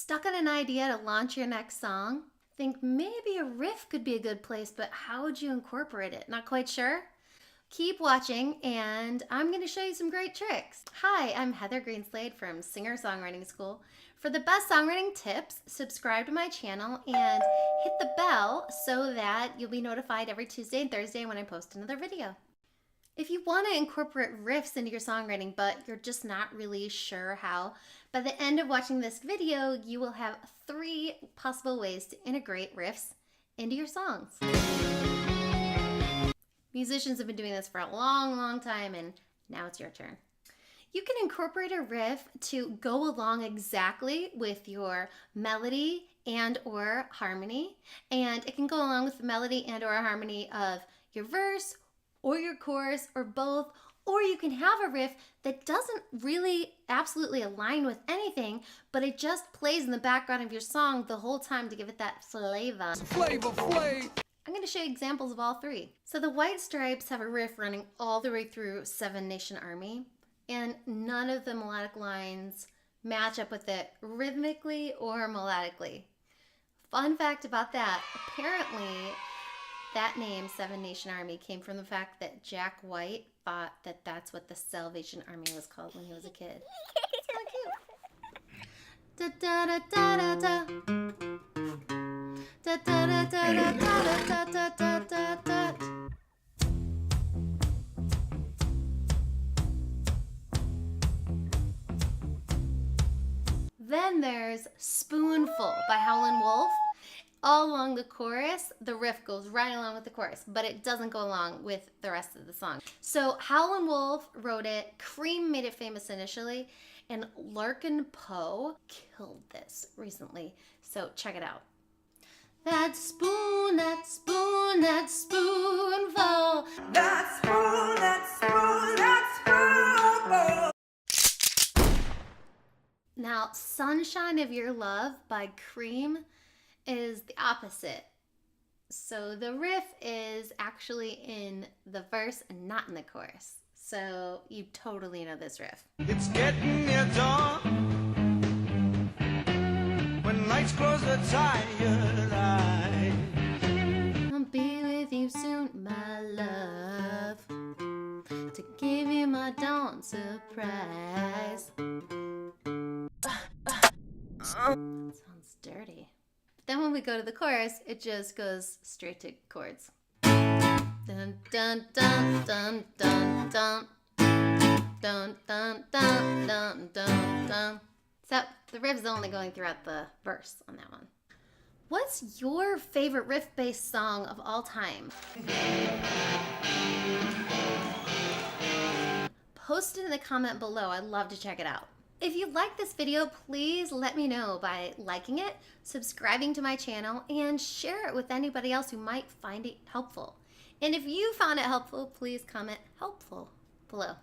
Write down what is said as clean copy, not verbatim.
Stuck on an idea to launch your next song? Think maybe a riff could be a good place, but how would you incorporate it? Not quite sure? Keep watching and I'm going to show you some great tricks. Hi, I'm Heather Greenslade from Singer-Songwriting School. For the best songwriting tips, subscribe to my channel and hit the bell so that you'll be notified every Tuesday and Thursday when I post another video. If you want to incorporate riffs into your songwriting, but you're just not really sure how, by the end of watching this video, you will have 3 possible ways to integrate riffs into your songs. Musicians have been doing this for a long time, and now it's your turn. You can incorporate a riff to go along exactly with your melody and or harmony, and it can go along with the melody and or harmony of your verse or your chorus or both, or you can have a riff that doesn't really absolutely align with anything, but it just plays in the background of your song the whole time to give it that flavor. I'm going to show you examples of all 3. So the White Stripes have a riff running all the way through Seven Nation Army, and none of the melodic lines match up with it rhythmically or melodically. Fun fact about that, apparently that name, Seven Nation Army, came from the fact that Jack White thought that that's what the Salvation Army was called when he was a kid. It's really cute. Da da da da da da da da da da da da da da da. Then there's Spoonful by Howlin' Wolf. All along the chorus, the riff goes right along with the chorus, but it doesn't go along with the rest of the song. So Howlin' Wolf wrote it, Cream made it famous initially, and Larkin Poe killed this recently. So check it out. That spoon, that spoon, that spoonful. That spoon, that spoon, that spoonful. Now, Sunshine of Your Love by Cream is the opposite. So the riff is actually in the verse and not in the chorus. So you totally know this riff. It's getting near dawn when nights grows a tired eye. I'll be with you soon, my love, to give you my dawn surprise. Sounds dirty. Then when we go to the chorus, it just goes straight to chords. Dun dun dun dun dun dun dun dun dun dun dun dun. So the riff's only going throughout the verse on that one. What's your favorite riff-based song of all time? Post it in the comment below. I'd love to check it out. If you like this video, please let me know by liking it, subscribing to my channel, and share it with anybody else who might find it helpful. And if you found it helpful, please comment helpful below.